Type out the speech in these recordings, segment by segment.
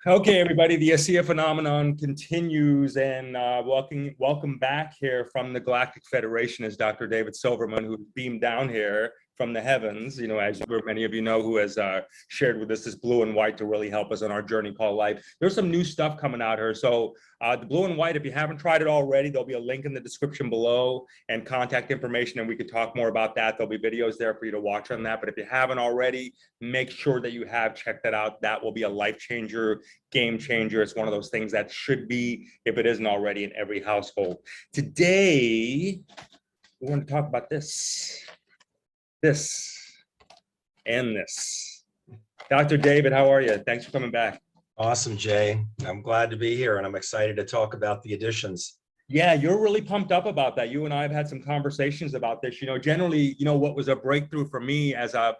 Okay, everybody, the ASEA phenomenon continues, and welcome back here from the Galactic Federation is Dr. David Silverman, who beamed down here from the heavens, as many of you know, who has shared with us this blue and white to really help us on our journey called life. There's some new stuff coming out here. So the blue and white, if you haven't tried it already, there'll be a link in the description below and contact information, and we could talk more about that. There'll be videos there for you to watch on that. But if you haven't already, make sure that you have checked that out. That will be a life changer, game changer. It's one of those things that should be, if it isn't already, in every household. Today, we want to talk about this, and this. Dr. David, how are you? Thanks for coming back. Awesome, Jay. I'm glad to be here, and I'm excited to talk about the additions. Yeah, you're really pumped up about that. You and I have had some conversations about this. Generally, what was a breakthrough for me as I've,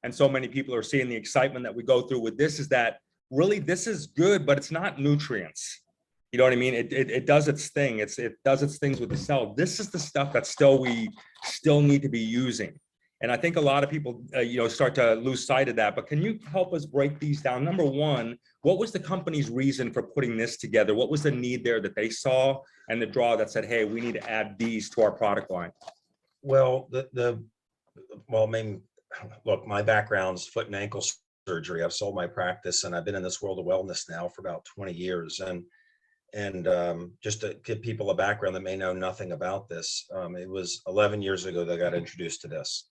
and so many people are seeing the excitement that we go through with this, is that really this is good, but it's not nutrients. You know what I mean? It does its thing. It does its things with the cell. This is the stuff that we still need to be using. And I think a lot of people, start to lose sight of that. But can you help us break these down? Number one, what was the company's reason for putting this together? What was the need there that they saw and the draw that said, hey, we need to add these to our product line? Well, look, my background's foot and ankle surgery. I've sold my practice, and I've been in this world of wellness now for about 20 years. And just to give people a background that may know nothing about this, it was 11 years ago that I got introduced to this.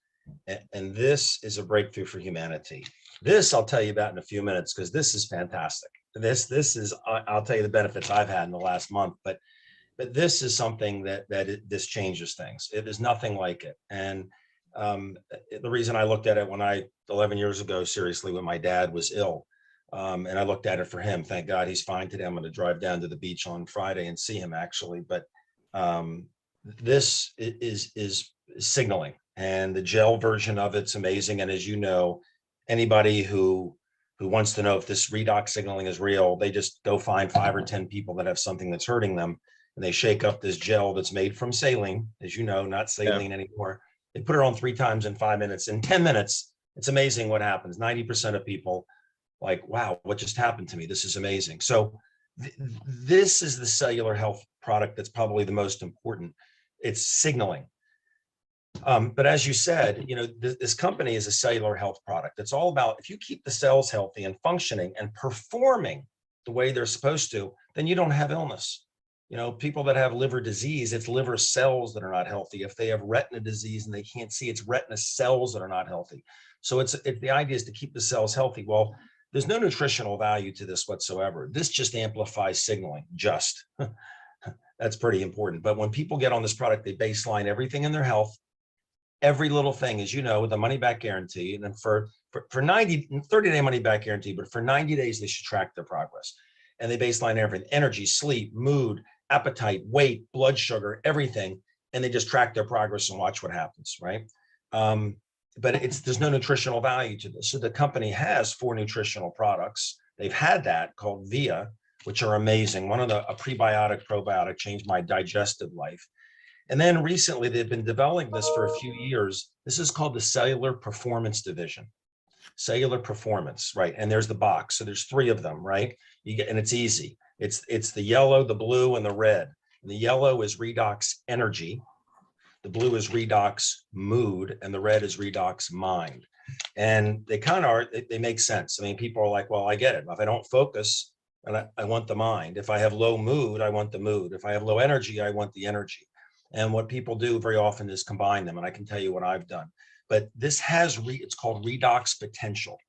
And this is a breakthrough for humanity. This I'll tell you about in a few minutes, because this is fantastic. This is, I'll tell you the benefits I've had in the last month, but this is something this changes things. It is nothing like it. And the reason I looked at it 11 years ago, seriously, when my dad was ill, and I looked at it for him. Thank God he's fine today. I'm going to drive down to the beach on Friday and see him, actually. But this is signaling, and the gel version of it's amazing. And as you know, anybody who wants to know if this redox signaling is real, they just go find 5 or 10 people that have something that's hurting them, and they shake up this gel that's made from saline, as you know, not saline anymore. They put it on 3 times in 5 minutes. In 10 minutes, it's amazing what happens. 90% of people like, wow, what just happened to me? This is amazing. So this is the cellular health product that's probably the most important. It's signaling. But as you said, this company is a cellular health product. It's all about, if you keep the cells healthy and functioning and performing the way they're supposed to, then you don't have illness. People that have liver disease, it's liver cells that are not healthy. If they have retina disease and they can't see, it's retina cells that are not healthy. So the idea is to keep the cells healthy. Well, there's no nutritional value to this whatsoever. This just amplifies signaling, That's pretty important. But when people get on this product, they baseline everything in their health, every little thing, as you know, with the money back guarantee. And then for 30-day money back guarantee, but for 90 days, they should track their progress. And they baseline everything: energy, sleep, mood, appetite, weight, blood sugar, everything. And they just track their progress and watch what happens, right? But there's no nutritional value to this. So the company has 4 nutritional products. They've had that called VIA, which are amazing. One of a prebiotic, probiotic, changed my digestive life. And then recently they've been developing this for a few years. This is called the Cellular Performance Division. Cellular Performance, right? And there's the box. So there's 3 of them, right? And it's easy. It's the yellow, the blue, and the red. And the yellow is redox energy. The blue is redox mood, and the red is redox mind. And they kind of are, they make sense. I mean, people are like, well, I get it. If I don't focus, and I want the mind. If I have low mood, I want the mood. If I have low energy, I want the energy. And what people do very often is combine them. And I can tell you what I've done. But this it's called Redox Potential.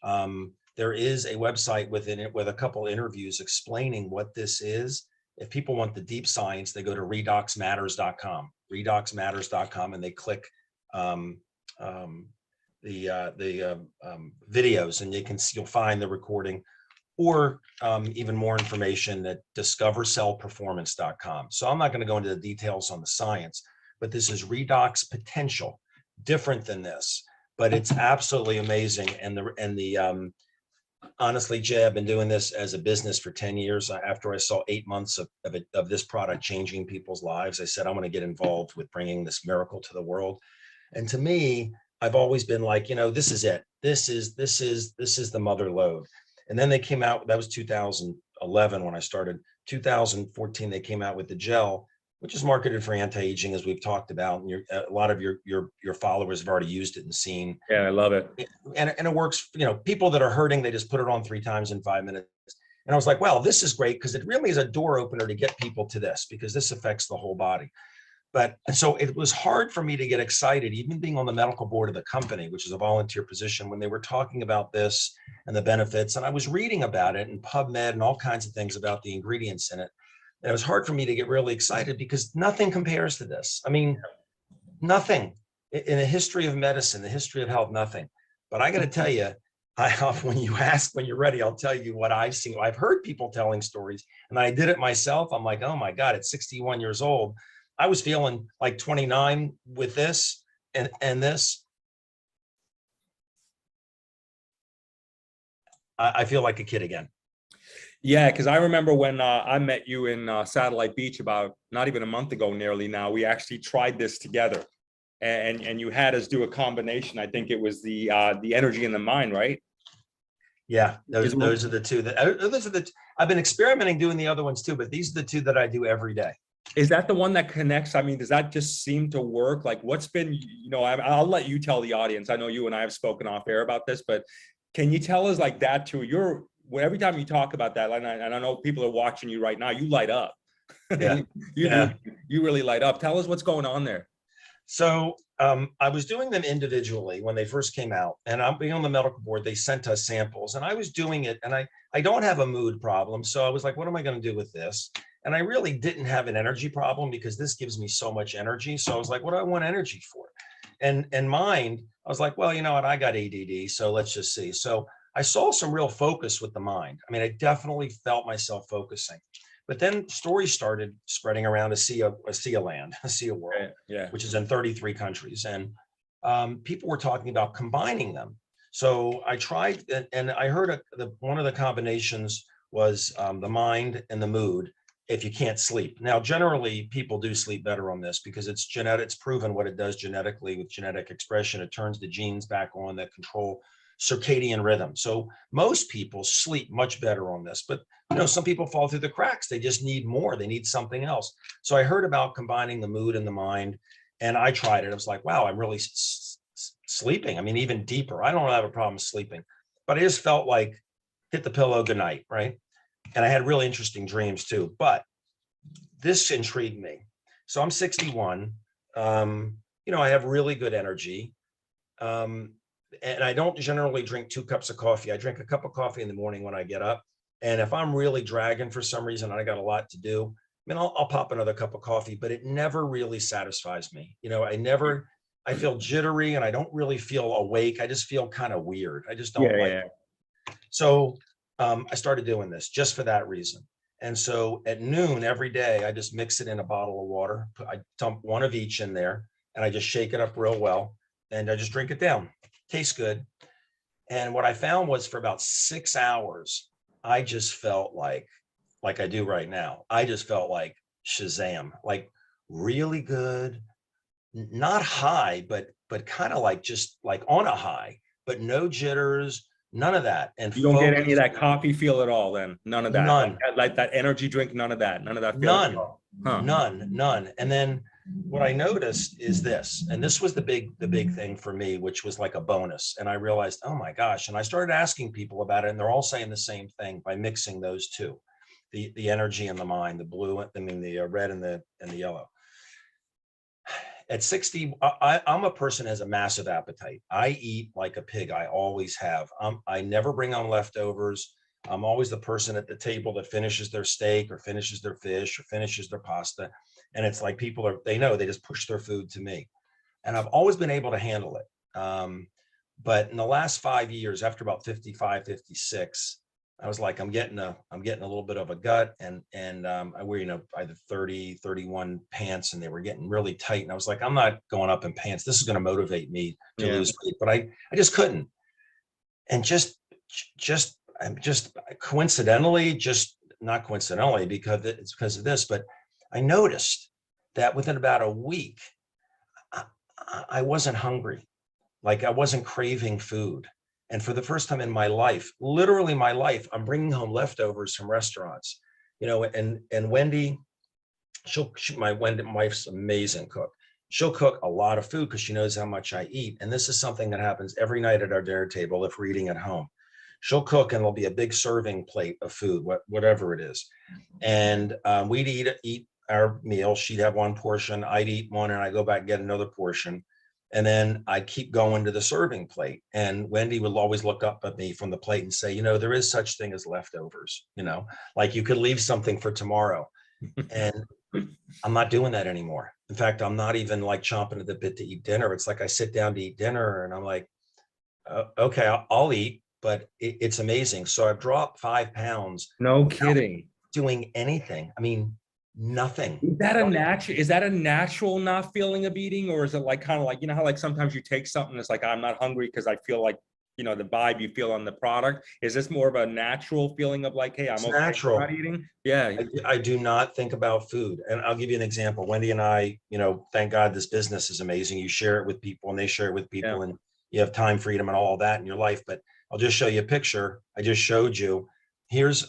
There is a website within it with a couple interviews explaining what this is. If people want the deep science, they go to redoxmatters.com, redoxmatters.com, and they click the videos, and you'll find the recording, or even more information at discovercellperformance.com. So I'm not going to go into the details on the science, but this is Redox Potential, different than this, but it's absolutely amazing. And honestly, Jay, I've been doing this as a business for 10 years. After I saw 8 months of this product changing people's lives, I said, I want to get involved with bringing this miracle to the world. And to me, I've always been like, this is it. This is the mother lode. And then they came out, that was 2011 when I started. 2014, they came out with the gel, which is marketed for anti-aging, as we've talked about. And a lot of your followers have already used it and seen. Yeah, I love it. And it works, people that are hurting, they just put it on 3 times in 5 minutes. And I was like, well, this is great, because it really is a door opener to get people to this, because this affects the whole body. But so it was hard for me to get excited, even being on the medical board of the company, which is a volunteer position, when they were talking about this and the benefits. And I was reading about it in PubMed and all kinds of things about the ingredients in it. And it was hard for me to get really excited, because nothing compares to this. I mean, nothing in the history of medicine, the history of health, nothing. But I got to tell you, when you ask, when you're ready, I'll tell you what I've seen. I've heard people telling stories, and I did it myself. I'm like, oh my God, at 61 years old, I was feeling like 29 with this and this. I feel like a kid again. Yeah, because I remember when I met you in Satellite Beach about not even a month ago, nearly now, we actually tried this together, and you had us do a combination. I think it was the energy and the mind, right? Yeah, those are the two that I've been experimenting doing the other ones too, but these are the two that I do every day. Is that the one that connects? I mean, does that just seem to work? Like, what's been, I'll let you tell the audience. I know you and I have spoken off air about this, but can you tell us like that too? Every time you talk about that, and I know people are watching you right now, you light up. Yeah. You really light up. Tell us what's going on there. So I was doing them individually when they first came out, and I'm being on the medical board. They sent us samples, and I was doing it, and I don't have a mood problem. So I was like, what am I going to do with this? And I really didn't have an energy problem, because this gives me so much energy. So I was like, what do I want energy for? And mind, I was like, well, you know what? I got ADD. So let's just see. So I saw some real focus with the mind. I mean, I definitely felt myself focusing. But then stories started spreading around ASEA land, ASEA world, yeah, which is in 33 countries. And people were talking about combining them. So I tried, and I heard one of the combinations was the mind and the mood, if you can't sleep. Now, generally, people do sleep better on this, because it's genetic. It's proven what it does genetically with genetic expression. It turns the genes back on that control circadian rhythm. So most people sleep much better on this, but some people fall through the cracks. They just need more. They need something else. So I heard about combining the mood and the mind, and I tried it. I was like, wow, I'm really sleeping. I mean, even deeper. I don't have a problem sleeping, but I just felt like hit the pillow, good night, right? And I had really interesting dreams too, but this intrigued me. So I'm 61. I have really good energy. And I don't generally drink 2 cups of coffee. I drink a cup of coffee in the morning when I get up. And if I'm really dragging for some reason, and I got a lot to do, I mean, I'll pop another cup of coffee, but it never really satisfies me. I feel jittery, and I don't really feel awake. I just feel kind of weird. I just don't like it. So I started doing this just for that reason. And so at noon every day, I just mix it in a bottle of water. I dump one of each in there, and I just shake it up real well, and I just drink it down. Tastes good. And what I found was, for about 6 hours, I just felt like I do right now. I just felt like Shazam, like really good, not high, but kind of like just like on a high, but no jitters, none of that. And you don't get any of that coffee feel at all then? None of that? None. Like that energy drink, none of that? None of that feel? None. Huh. None. And then what I noticed is this, and this was the big thing for me, which was like a bonus. And I realized, oh my gosh. And I started asking people about it, and they're all saying the same thing by mixing those two, the energy and the mind, the blue, the red and the yellow. At 60, I'm a person who has a massive appetite. I eat like a pig. I always have. I never bring on leftovers. I'm always the person at the table that finishes their steak or finishes their fish or finishes their pasta. And it's like they know, they just push their food to me. And I've always been able to handle it. But in the last 5 years, after about 55, 56, I was like, I'm getting a little bit of a gut, and I wear, either 30, 31 pants, and they were getting really tight. And I was like, I'm not going up in pants. This is going to motivate me to lose weight, but I just couldn't. And just coincidentally, not coincidentally, because it's because of this, but I noticed that within about a week, I wasn't hungry. Like I wasn't craving food. And for the first time in my life, literally my life, I'm bringing home leftovers from restaurants, and Wendy, my wife's amazing cook. She'll cook a lot of food because she knows how much I eat. And this is something that happens every night at our dinner table if we're eating at home. She'll cook and there'll be a big serving plate of food, whatever it is. And we'd eat our meal. She'd have one portion, I'd eat one, and I go back and get another portion. And then I'd keep going to the serving plate. And Wendy would always look up at me from the plate and say, there is such thing as leftovers, like you could leave something for tomorrow. And I'm not doing that anymore. In fact, I'm not even like chomping at the bit to eat dinner. It's like I sit down to eat dinner and I'm like, okay, I'll eat, but it's amazing. So I've dropped 5 pounds. No kidding. Doing anything. I mean, nothing. Is that a natural not feeling of eating, or is it like kind of like, how like sometimes you take something that's like, I'm not hungry because I feel like, the vibe you feel on the product? Is this more of a natural feeling of like, hey, I'm okay natural. not eating? Yeah. I do not think about food. And I'll give you an example. Wendy and I, thank God this business is amazing. You share it with people and they share it with people, and you have time freedom and all of that in your life. But I'll just show you a picture. I just showed you. Here's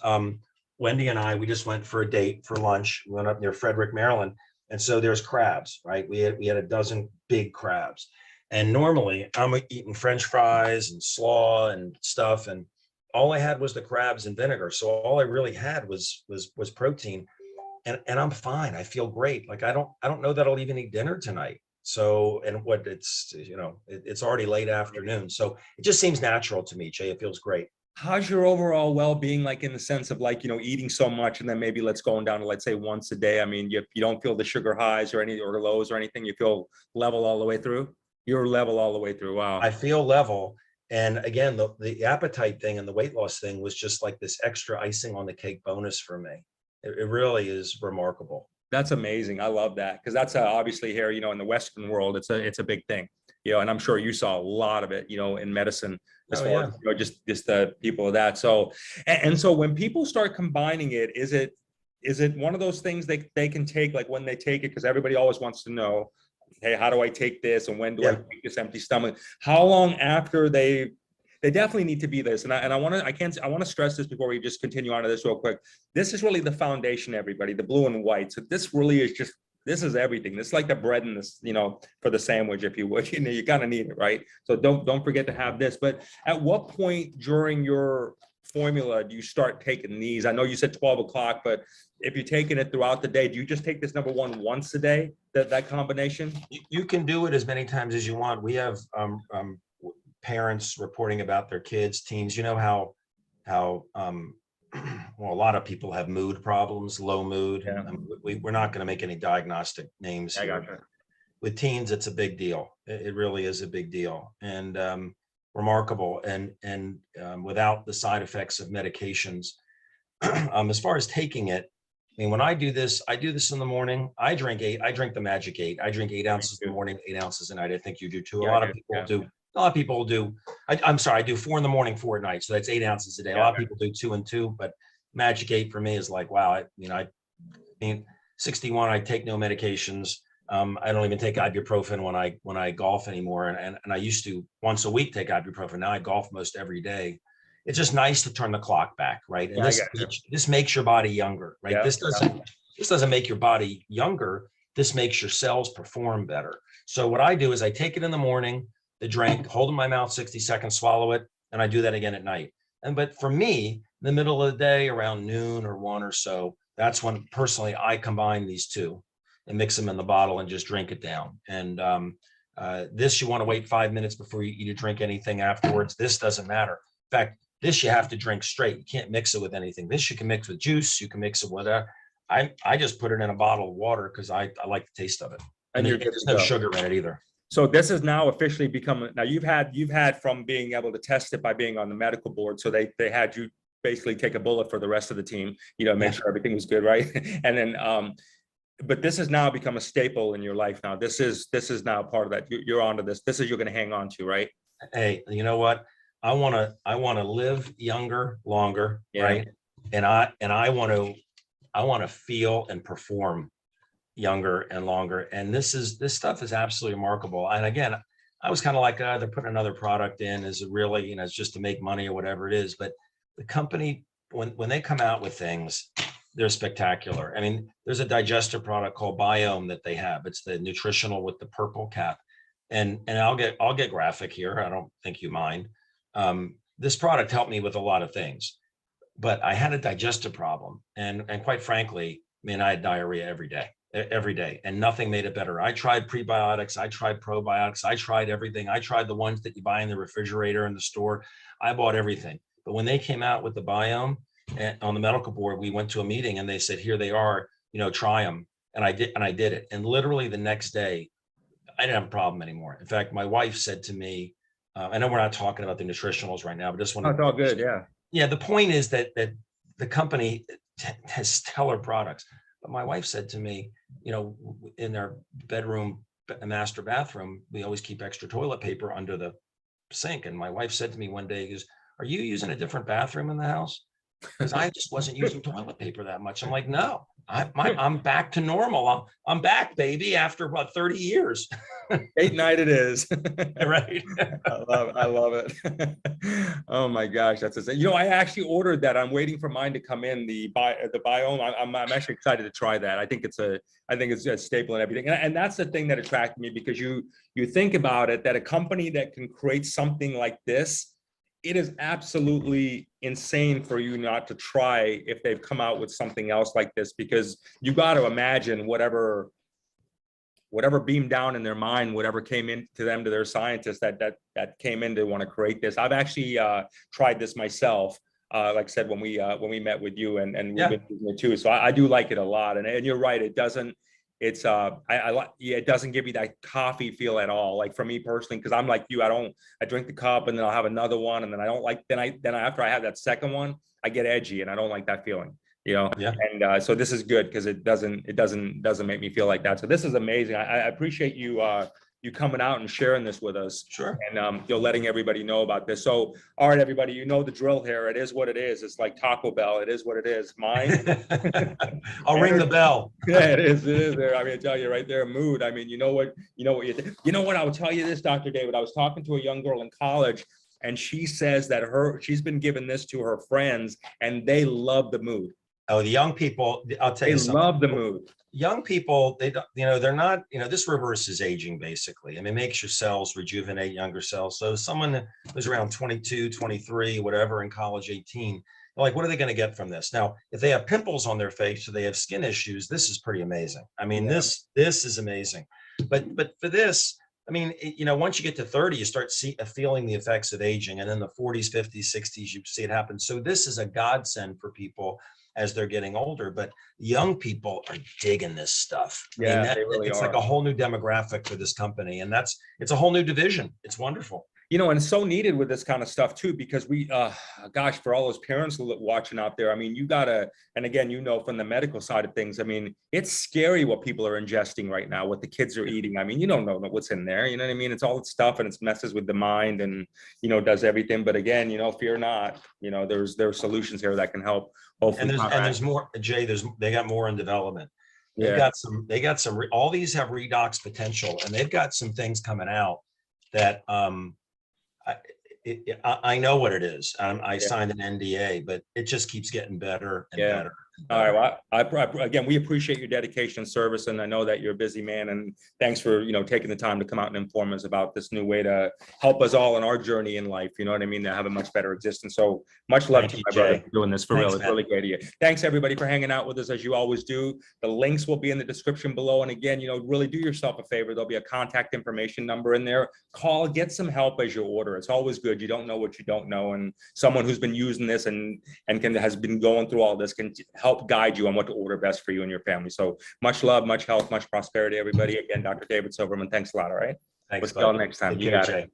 Wendy and I, we just went for a date for lunch. We went up near Frederick, Maryland. And so there's crabs, right? We had a dozen big crabs. And normally I'm eating French fries and slaw and stuff. And all I had was the crabs and vinegar. So all I really had was protein. And I'm fine. I feel great. Like I don't know that I'll even eat dinner tonight. So, and it's already late afternoon. So it just seems natural to me, Jay. It feels great. How's your overall well-being, like in the sense of like, eating so much and then maybe going down to, let's say, once a day? I mean, you don't feel the sugar highs or lows or anything. You feel level all the way through? You're level all the way through. Wow. I feel level. And again, the appetite thing and the weight loss thing was just like this extra icing on the cake bonus for me. It really is remarkable. That's amazing. I love that, because that's obviously here, in the Western world, it's a big thing, and I'm sure you saw a lot of it, in medicine, as far as, just the people of that. So, and so when people start combining it, is it one of those things they can take, like when they take it, because everybody always wants to know, hey, how do I take this? And when do I take this empty stomach? How long after they definitely need to be this. And I want to stress this before we just continue on to this real quick. This is really the foundation, everybody, the blue and white. So this really is this is everything. This is like the bread in this, for the sandwich, if you would, you kind of need it, right? So don't forget to have this. But at what point during your formula do you start taking these? I know you said 12 o'clock, but if you're taking it throughout the day, do you just take this number one once a day, that combination? You can do it as many times as you want. We have parents reporting about their kids, teens. You know how well, a lot of people have mood problems, low mood. Yeah. We're not going to make any diagnostic names I here. gotcha. With teens, it's a big deal. It really is a big deal, and remarkable. And without the side effects of medications. As far as taking it, I mean, when I do this in the morning. I drink the magic 8. I drink 8 ounces in the morning, 8 ounces at night. I think you do too. A lot of people do. A lot of people do. I'm sorry, I do 4 in the morning, 4 at night. So that's 8 ounces a day. A lot of people do 2 and 2, but magic 8 for me is like, wow. I mean, 61, I take no medications. I don't even take ibuprofen when I golf anymore. And I used to once a week take ibuprofen. Now I golf most every day. It's just nice to turn the clock back, right? And this makes your body younger, right? Yeah. This doesn't make your body younger. This makes your cells perform better. So what I do is I take it in the morning, the drink, hold in my mouth 60 seconds, swallow it, and I do that again at night. But for me, in the middle of the day, around noon or 1 or so, that's when personally I combine these two and mix them in the bottle and just drink it down. And this, you want to wait 5 minutes before you eat or drink anything afterwards. This doesn't matter. In fact, this you have to drink straight. You can't mix it with anything. This you can mix with juice. You can mix it with whatever. I just put it in a bottle of water because I like the taste of it. And there's no sugar in it either. So this is now officially become, now you've had from being able to test it by being on the medical board. So they had you basically take a bullet for the rest of the team, make sure everything was good, right? And then, but this has now become a staple in your life now. This is now part of that. You're onto this. This is you're going to hang on to, right? Hey, you know what? I want to live younger, longer, right? And I want to feel and perform younger and longer. And this stuff is absolutely remarkable. And again, I was kind of like, they're putting another product in. Is it really, it's just to make money or whatever it is? But the company, when they come out with things, they're spectacular. I mean, there's a digestive product called Biome that they have. It's the nutritional with the purple cap. And I'll get graphic here. I don't think you mind. This product helped me with a lot of things, but I had a digestive problem. And quite frankly, man, I had diarrhea every day, and nothing made it better. I tried prebiotics, I tried probiotics, I tried everything. I tried the ones that you buy in the refrigerator in the store. I bought everything. But when they came out with the Biome and on the medical board, we went to a meeting and they said, here they are, try them. And I did it. And literally the next day, I didn't have a problem anymore. In fact, my wife said to me, I know we're not talking about the nutritionals right now, but just want to. It's all good, yeah. Yeah, the point is that the company has stellar products. But my wife said to me, in our bedroom, master bathroom, we always keep extra toilet paper under the sink. And my wife said to me one day, are you using a different bathroom in the house? Because I just wasn't using toilet paper that much. I'm like, no, I'm back to normal. I'm back, baby, after about 30 years. Date night it is. Right. I love it. Oh my gosh, that's insane. I actually ordered that. I'm waiting for mine to come in, the Biome. I'm actually excited to try that. I think it's a staple in everything. And that's the thing that attracted me, because you think about it, that a company that can create something like this, it is absolutely insane for you not to try if they've come out with something else like this, because you got to imagine whatever beamed down in their mind, whatever came into them, to their scientists that came in to want to create this. I've actually tried this myself, like I said, when we met with you, and we've been using it too. So I do like it a lot. And you're right, it doesn't. It doesn't give you that coffee feel at all. Like for me personally, because I'm like you, I drink the cup and then I'll have another one, and then I don't like, then after I have that second one, I get edgy and I don't like that feeling. Yeah. And so this is good, because it doesn't make me feel like that. So this is amazing. I appreciate you coming out and sharing this with us. Sure. And letting everybody know about this. So, all right, everybody, the drill here. It is what it is. It's like Taco Bell. It is what it is. Mine. I'll ring the bell. Yeah, it is there. I mean, I tell you right there, mood. I mean, you know what I will tell you this, Dr. David. I was talking to a young girl in college, and she says that she's been giving this to her friends, and they love the mood. Oh, the young people, I'll tell you something. They love the mood. Young people, they don't, they're not, this reverses aging basically. I mean, it makes your cells rejuvenate, younger cells. So someone who's around 22, 23, whatever, in college, 18, like, what are they going to get from this? Now, if they have pimples on their face or they have skin issues, this is pretty amazing. I mean, this is amazing. But for this, I mean, once you get to 30, you start feeling the effects of aging. And in the 40s, 50s, 60s, you see it happen. So this is a godsend for people as they're getting older, but young people are digging this stuff. Yeah, they really it's are. Like a whole new demographic for this company, and it's a whole new division. It's wonderful. And it's so needed with this kind of stuff too, because gosh, for all those parents watching out there, I mean, you gotta, and again, from the medical side of things, I mean, it's scary what people are ingesting right now, what the kids are eating. I mean, you don't know what's in there, you know what I mean? It's all stuff, and it messes with the mind, and, does everything. But again, fear not, there's solutions here that can help. Hopefully. And there's more, Jay, they got more in development. They got some, all these have redox potential, and they've got some things coming out that, I know what it is. I signed an NDA, but it just keeps getting better and better. All right. Well, again, we appreciate your dedication and service, and I know that you're a busy man. And thanks for taking the time to come out and inform us about this new way to help us all in our journey in life. You know what I mean? To have a much better existence. So much love to you, my brother, for doing this for real. It's really great of you. Thanks everybody for hanging out with us as you always do. The links will be in the description below. And again, really do yourself a favor. There'll be a contact information number in there. Call, get some help as you order. It's always good. You don't know what you don't know, and someone who's been using this and has been going through all this can help guide you on what to order best for you and your family. So much love, much health, much prosperity, everybody. Again, Dr. David Silverman, thanks a lot. All right. Thanks. We'll see you all next time. You got it.